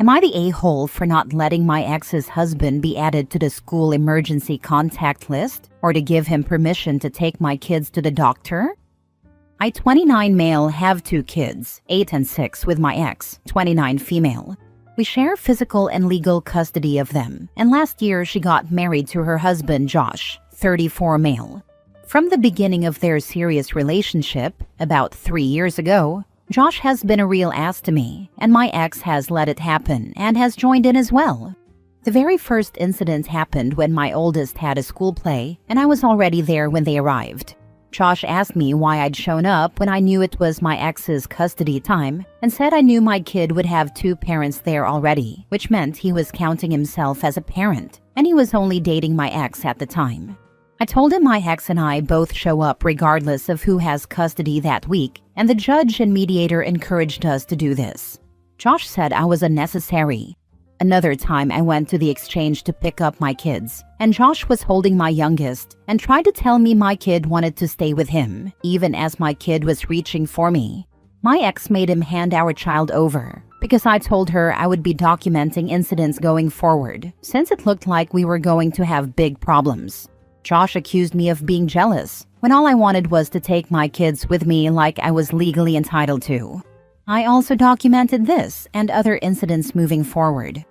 Am I the a-hole for not letting my ex's husband be added to the school emergency contact list or to give him permission to take my kids to the doctor? I, 29 male, have 2 kids, 8 and 6, with my ex, 29 female. We share physical and legal custody of them, and last year she got married to her husband, Josh, 34 male. From the beginning of their serious relationship, about 3 years ago, Josh has been a real ass to me, and my ex has let it happen and has joined in as well. The very first incident happened when my oldest had a school play, and I was already there when they arrived. Josh asked me why I'd shown up when I knew it was my ex's custody time, and said I knew my kid would have 2 parents there already, which meant he was counting himself as a parent, and he was only dating my ex at the time. I told him my ex and I both show up regardless of who has custody that week, and the judge and mediator encouraged us to do this. Josh said I was unnecessary. Another time I went to the exchange to pick up my kids, and Josh was holding my youngest and tried to tell me my kid wanted to stay with him, even as my kid was reaching for me. My ex made him hand our child over, because I told her I would be documenting incidents going forward, since it looked like we were going to have big problems. Josh accused me of being jealous, when all I wanted was to take my kids with me like I was legally entitled to. I also documented this and other incidents moving forward.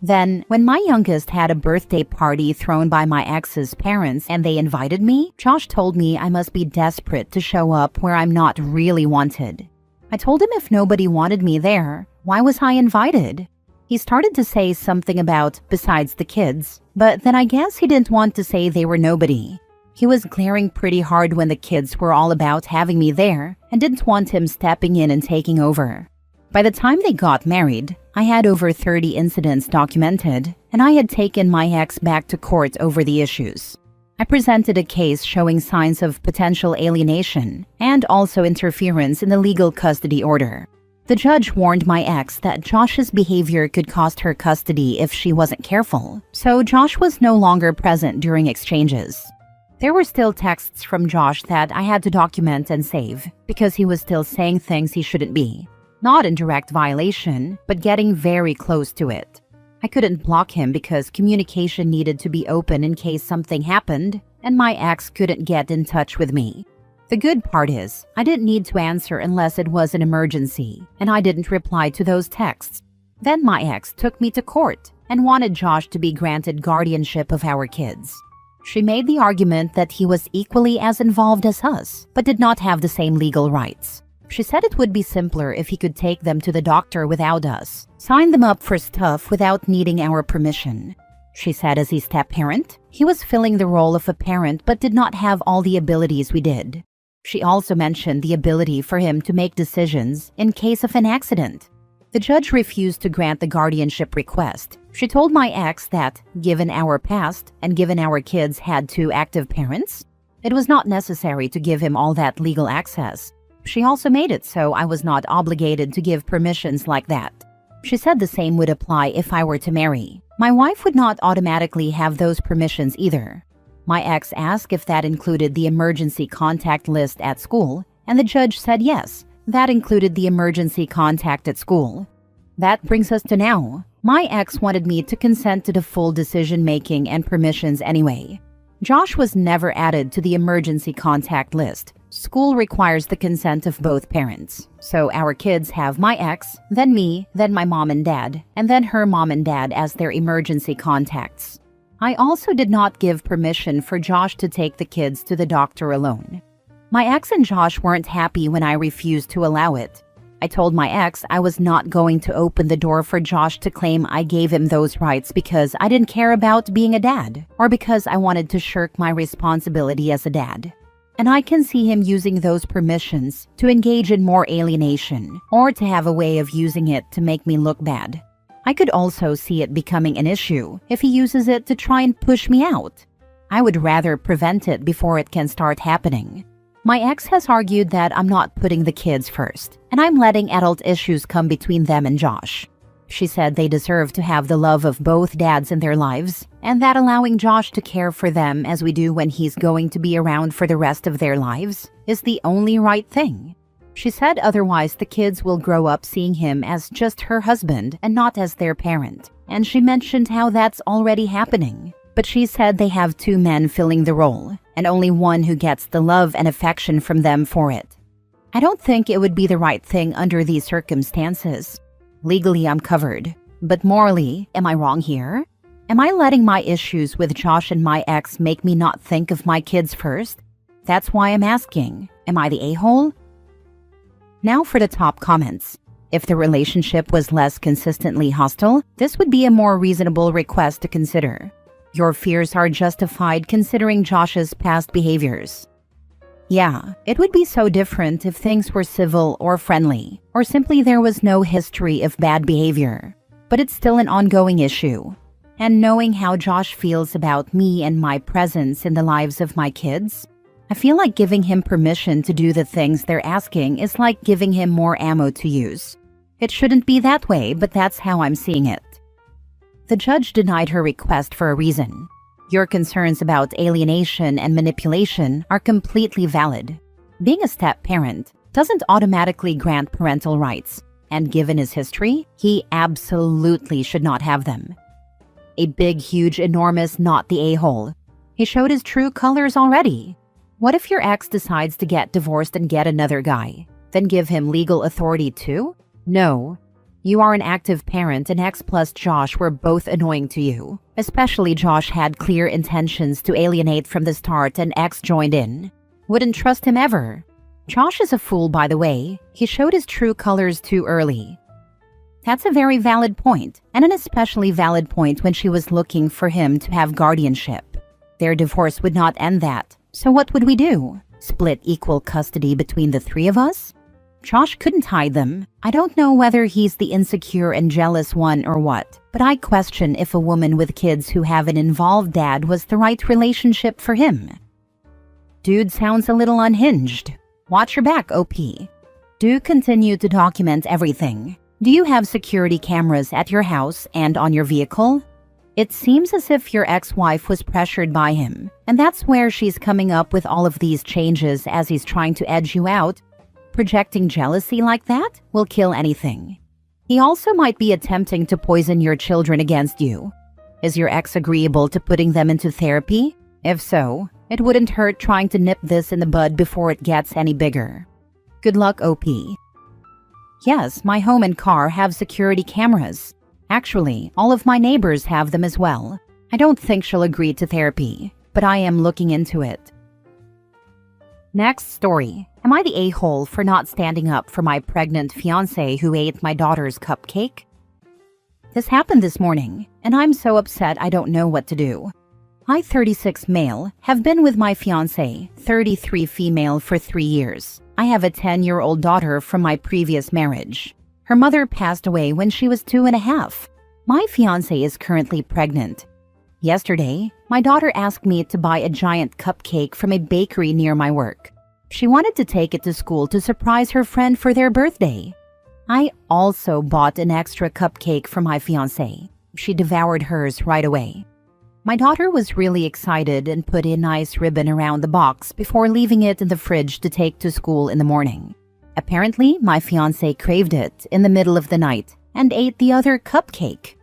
Then, when my youngest had a birthday party thrown by my ex's parents and they invited me, Josh told me I must be desperate to show up where I'm not really wanted. I told him if nobody wanted me there, why was I invited? He started to say something about besides the kids, but then I guess he didn't want to say they were nobody. He was glaring pretty hard when the kids were all about having me there and didn't want him stepping in and taking over. By the time they got married, I had over 30 incidents documented, and I had taken my ex back to court over the issues. I presented a case showing signs of potential alienation and also interference in the legal custody order. The judge warned my ex that Josh's behavior could cost her custody if she wasn't careful, so Josh was no longer present during exchanges. There were still texts from Josh that I had to document and save, because he was still saying things he shouldn't be. Not in direct violation, but getting very close to it. I couldn't block him because communication needed to be open in case something happened, and my ex couldn't get in touch with me. The good part is, I didn't need to answer unless it was an emergency, and I didn't reply to those texts. Then my ex took me to court and wanted Josh to be granted guardianship of our kids. She made the argument that he was equally as involved as us, but did not have the same legal rights. She said it would be simpler if he could take them to the doctor without us, sign them up for stuff without needing our permission. She said as a step-parent, he was filling the role of a parent but did not have all the abilities we did. She also mentioned the ability for him to make decisions in case of an accident. The judge refused to grant the guardianship request. She told my ex that, given our past and given our kids had 2 active parents, it was not necessary to give him all that legal access. She also made it so I was not obligated to give permissions like that. She said the same would apply if I were to marry. My wife would not automatically have those permissions either. My ex asked if that included the emergency contact list at school, and the judge said yes, that included the emergency contact at school. That brings us to now. My ex wanted me to consent to the full decision-making and permissions anyway. Josh was never added to the emergency contact list. School requires the consent of both parents. So our kids have my ex, then me, then my mom and dad, and then her mom and dad as their emergency contacts. I also did not give permission for Josh to take the kids to the doctor alone. My ex and Josh weren't happy when I refused to allow it. I told my ex I was not going to open the door for Josh to claim I gave him those rights because I didn't care about being a dad, or because I wanted to shirk my responsibility as a dad. And I can see him using those permissions to engage in more alienation, or to have a way of using it to make me look bad. I could also see it becoming an issue if he uses it to try and push me out. I would rather prevent it before it can start happening. My ex has argued that I'm not putting the kids first, and I'm letting adult issues come between them and Josh. She said they deserve to have the love of both dads in their lives, and that allowing Josh to care for them as we do when he's going to be around for the rest of their lives is the only right thing. She said otherwise the kids will grow up seeing him as just her husband and not as their parent, and she mentioned how that's already happening. But she said they have two men filling the role, and only one who gets the love and affection from them for it. I don't think it would be the right thing under these circumstances. Legally, I'm covered. But morally, am I wrong here? Am I letting my issues with Josh and my ex make me not think of my kids first? That's why I'm asking. Am I the a-hole? Now for the top comments. If the relationship was less consistently hostile, this would be a more reasonable request to consider. Your fears are justified considering Josh's past behaviors. Yeah, it would be so different if things were civil or friendly, or simply there was no history of bad behavior. But it's still an ongoing issue. And knowing how Josh feels about me and my presence in the lives of my kids, I feel like giving him permission to do the things they're asking is like giving him more ammo to use. It shouldn't be that way, but that's how I'm seeing it. The judge denied her request for a reason. Your concerns about alienation and manipulation are completely valid. Being a step-parent doesn't automatically grant parental rights, and given his history, he absolutely should not have them. A big, huge, enormous not the a-hole. He showed his true colors already. What if your ex decides to get divorced and get another guy? Then give him legal authority too? No. You are an active parent and ex plus Josh were both annoying to you. Especially Josh had clear intentions to alienate from the start and ex joined in. Wouldn't trust him ever. Josh is a fool, by the way. He showed his true colors too early. That's a very valid point, and an especially valid point when she was looking for him to have guardianship. Their divorce would not end that. So what would we do? Split equal custody between the three of us? Josh couldn't hide them. I don't know whether he's the insecure and jealous one or what, but I question if a woman with kids who have an involved dad was the right relationship for him. Dude sounds a little unhinged. Watch your back, OP. Do continue to document everything. Do you have security cameras at your house and on your vehicle? It seems as if your ex-wife was pressured by him, and that's where she's coming up with all of these changes as he's trying to edge you out. Projecting jealousy like that will kill anything. He also might be attempting to poison your children against you. Is your ex agreeable to putting them into therapy? If so, it wouldn't hurt trying to nip this in the bud before it gets any bigger. Good luck, OP. Yes, my home and car have security cameras. Actually, all of my neighbors have them as well. I don't think she'll agree to therapy, but I am looking into it. Next story. Am I the a-hole for not standing up for my pregnant fiancé who ate my daughter's cupcake? This happened this morning, and I'm so upset I don't know what to do. I, 36 male, have been with my fiancé, 33 female, for 3 years. I have a 10-year-old daughter from my previous marriage. Her mother passed away when she was 2.5. My fiancé is currently pregnant. Yesterday, my daughter asked me to buy a giant cupcake from a bakery near my work. She wanted to take it to school to surprise her friend for their birthday. I also bought an extra cupcake for my fiancé. She devoured hers right away. My daughter was really excited and put a nice ribbon around the box before leaving it in the fridge to take to school in the morning. Apparently, my fiancé craved it in the middle of the night and ate the other cupcake.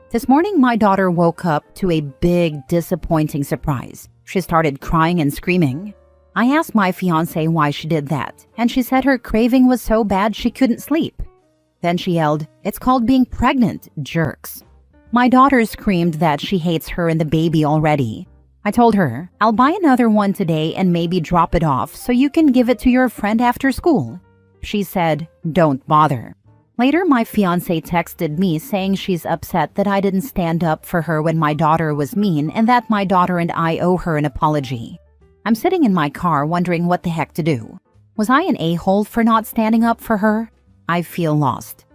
This morning, my daughter woke up to a big, disappointing surprise. She started crying and screaming. I asked my fiancé why she did that, and she said her craving was so bad she couldn't sleep. Then she yelled, "It's called being pregnant, jerks." My daughter screamed that she hates her and the baby already. I told her, I'll buy another one today and maybe drop it off so you can give it to your friend after school. She said, "Don't bother." Later, my fiancé texted me saying she's upset that I didn't stand up for her when my daughter was mean and that my daughter and I owe her an apology. I'm sitting in my car wondering what the heck to do. Was I an a-hole for not standing up for her? I feel lost.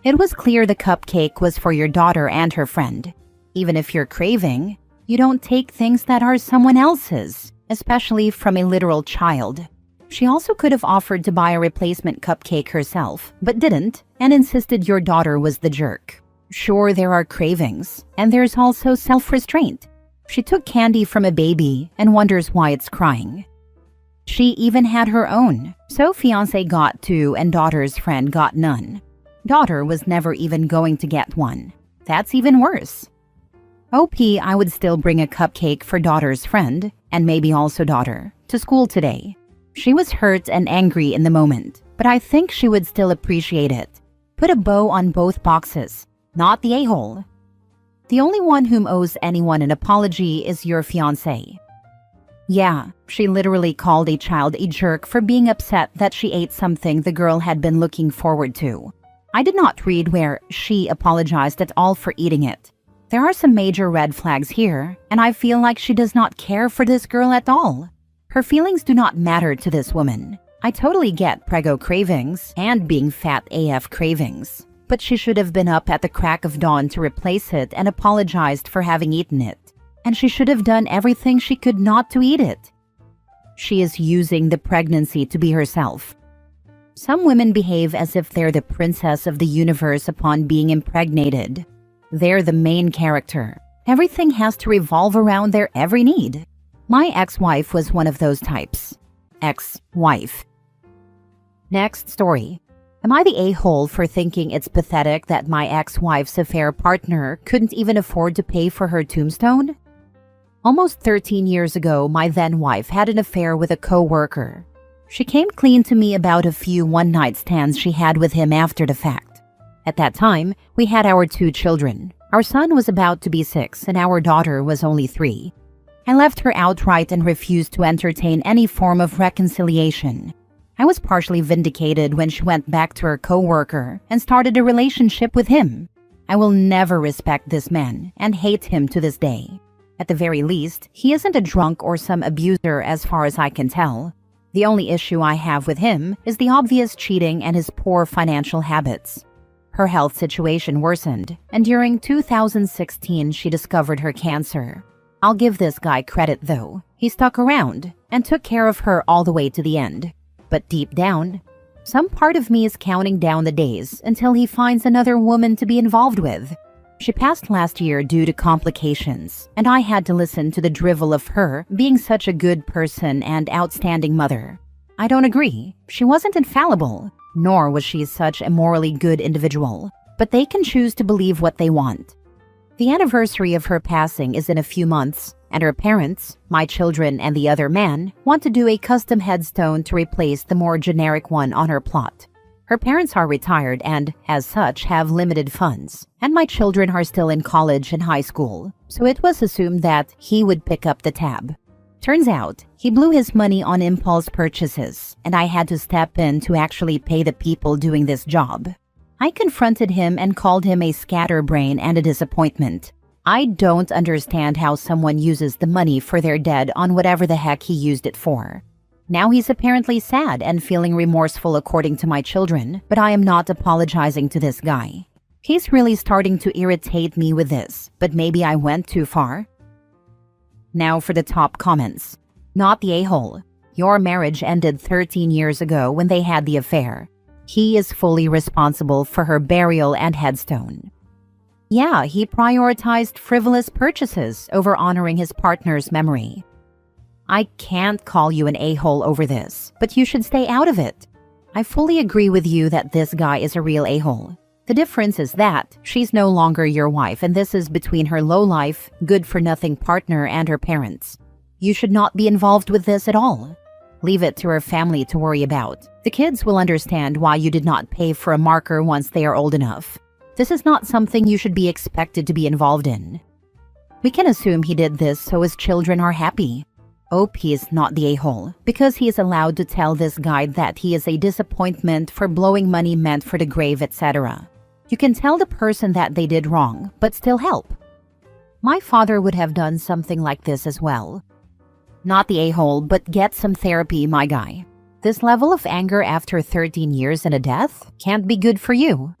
It was clear the cupcake was for your daughter and her friend. Even if you're craving, you don't take things that are someone else's, especially from a literal child. She also could have offered to buy a replacement cupcake herself, but didn't, and insisted your daughter was the jerk. Sure, there are cravings, and there's also self-restraint. She took candy from a baby and wonders why it's crying. She even had her own, so fiancé got two and daughter's friend got none. Daughter was never even going to get one. That's even worse. OP, I would still bring a cupcake for daughter's friend, and maybe also daughter, to school today. She was hurt and angry in the moment, but I think she would still appreciate it. Put a bow on both boxes, not the a-hole. The only one whom owes anyone an apology is your fiancé. Yeah, she literally called a child a jerk for being upset that she ate something the girl had been looking forward to. I did not read where she apologized at all for eating it. There are some major red flags here, and I feel like she does not care for this girl at all. Her feelings do not matter to this woman. I totally get prego cravings and being fat AF cravings, but she should have been up at the crack of dawn to replace it and apologized for having eaten it. And she should have done everything she could not to eat it. She is using the pregnancy to be herself. Some women behave as if they're the princess of the universe upon being impregnated. They're the main character. Everything has to revolve around their every need. My ex-wife was one of those types. Ex-wife. Next story. Am I the a-hole for thinking it's pathetic that my ex-wife's affair partner couldn't even afford to pay for her tombstone? Almost 13 years ago, my then-wife had an affair with a co-worker. She came clean to me about a few one-night stands she had with him after the fact. At that time, we had our 2 children. Our son was about to be 6 and our daughter was only 3. I left her outright and refused to entertain any form of reconciliation. I was partially vindicated when she went back to her co-worker and started a relationship with him. I will never respect this man and hate him to this day. At the very least, he isn't a drunk or some abuser as far as I can tell. The only issue I have with him is the obvious cheating and his poor financial habits. Her health situation worsened, and during 2016 she discovered her cancer. I'll give this guy credit though. He stuck around and took care of her all the way to the end. But deep down, some part of me is counting down the days until he finds another woman to be involved with. She passed last year due to complications, and I had to listen to the drivel of her being such a good person and outstanding mother. I don't agree. She wasn't infallible, nor was she such a morally good individual, but they can choose to believe what they want. The anniversary of her passing is in a few months, and her parents, my children and the other man, want to do a custom headstone to replace the more generic one on her plot. Her parents are retired and, as such, have limited funds, and my children are still in college and high school, so it was assumed that he would pick up the tab. Turns out, he blew his money on impulse purchases, and I had to step in to actually pay the people doing this job. I confronted him and called him a scatterbrain and a disappointment. I don't understand how someone uses the money for their dead on whatever the heck he used it for. Now he's apparently sad and feeling remorseful according to my children, but I am not apologizing to this guy. He's really starting to irritate me with this, but maybe I went too far. Now for the top comments. Not the a-hole. Your marriage ended 13 years ago when they had the affair. He is fully responsible for her burial and headstone. Yeah, he prioritized frivolous purchases over honoring his partner's memory. I can't call you an a-hole over this, but you should stay out of it. I fully agree with you that this guy is a real a-hole. The difference is that she's no longer your wife, and this is between her low-life, good-for-nothing partner and her parents. You should not be involved with this at all. Leave it to her family to worry about. The kids will understand why you did not pay for a marker once they are old enough. This is not something you should be expected to be involved in. We can assume he did this so his children are happy. OP is not the a-hole because he is allowed to tell this guy that he is a disappointment for blowing money meant for the grave, etc. You can tell the person that they did wrong, but still help. My father would have done something like this as well. Not the a-hole, but get some therapy, my guy. This level of anger after 13 years and a death can't be good for you.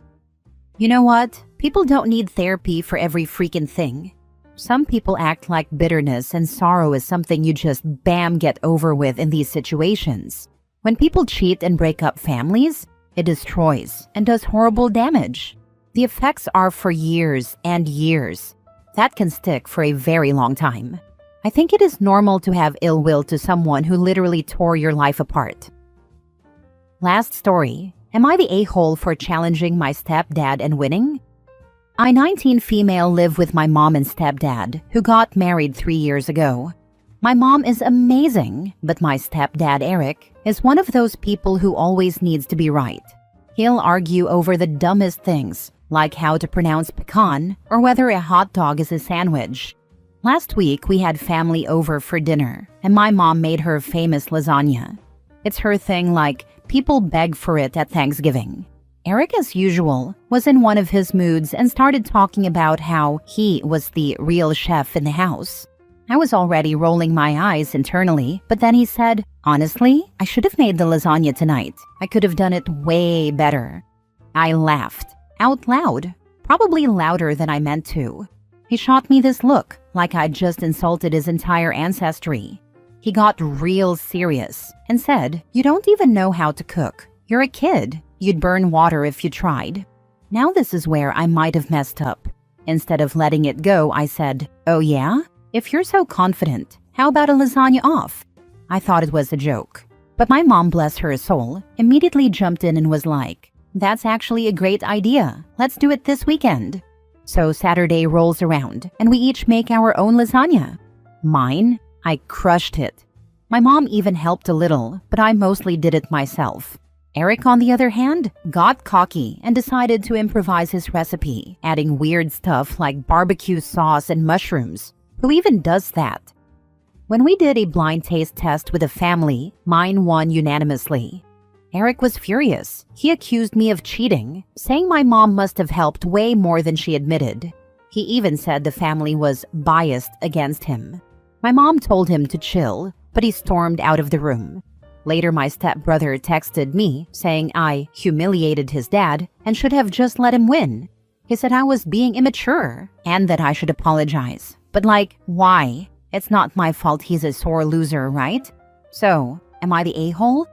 You know what? People don't need therapy for every freaking thing. Some people act like bitterness and sorrow is something you just bam get over with in these situations. When people cheat and break up families, it destroys and does horrible damage. The effects are for years and years. That can stick for a very long time. I think it is normal to have ill will to someone who literally tore your life apart. Last story. Am I the a-hole for challenging my stepdad and winning? I, 19 female, live with my mom and stepdad, who got married 3 years ago. My mom is amazing, but my stepdad, Eric, is one of those people who always needs to be right. He'll argue over the dumbest things, like how to pronounce pecan or whether a hot dog is a sandwich. Last week, we had family over for dinner, and my mom made her famous lasagna. It's her thing, like people beg for it at Thanksgiving. Eric, as usual, was in one of his moods and started talking about how he was the real chef in the house. I was already rolling my eyes internally, but then he said, "Honestly, I should have made the lasagna tonight. I could have done it way better." I laughed, out loud, probably louder than I meant to. He shot me this look, like I'd just insulted his entire ancestry. He got real serious and said, "You don't even know how to cook. You're a kid. You'd burn water if you tried." Now this is where I might have messed up. Instead of letting it go, I said, "Oh yeah? If you're so confident, how about a lasagna off?" I thought it was a joke. But my mom, bless her soul, immediately jumped in and was like, "That's actually a great idea. Let's do it this weekend." So Saturday rolls around and we each make our own lasagna. Mine, I crushed it. My mom even helped a little, but I mostly did it myself. Eric, on the other hand, got cocky and decided to improvise his recipe, adding weird stuff like barbecue sauce and mushrooms. Who even does that? When we did a blind taste test with a family, mine won unanimously. Eric was furious. He accused me of cheating, saying my mom must have helped way more than she admitted. He even said the family was biased against him. My mom told him to chill, but he stormed out of the room. Later, my stepbrother texted me, saying I humiliated his dad and should have just let him win. He said I was being immature and that I should apologize. But like, why? It's not my fault he's a sore loser, right? So, am I the a-hole?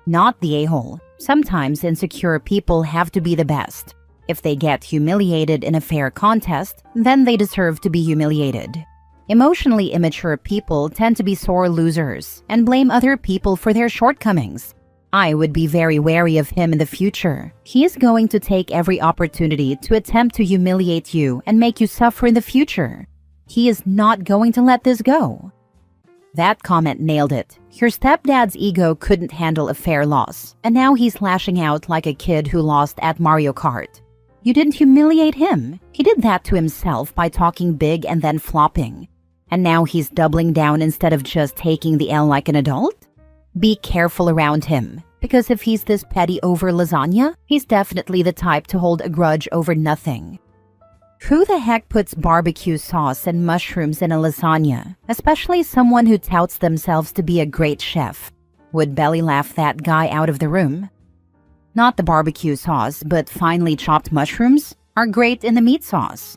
Not the a-hole. Sometimes insecure people have to be the best. If they get humiliated in a fair contest, then they deserve to be humiliated. Emotionally immature people tend to be sore losers and blame other people for their shortcomings. I would be very wary of him in the future. He is going to take every opportunity to attempt to humiliate you and make you suffer in the future. He is not going to let this go. That comment nailed it. Your stepdad's ego couldn't handle a fair loss, and now he's lashing out like a kid who lost at Mario Kart. You didn't humiliate him. He did that to himself by talking big and then flopping. And now he's doubling down instead of just taking the L like an adult? Be careful around him, because if he's this petty over lasagna, he's definitely the type to hold a grudge over nothing. Who the heck puts barbecue sauce and mushrooms in a lasagna, especially someone who touts themselves to be a great chef? Would belly laugh that guy out of the room. Not the barbecue sauce, but finely chopped mushrooms are great in the meat sauce.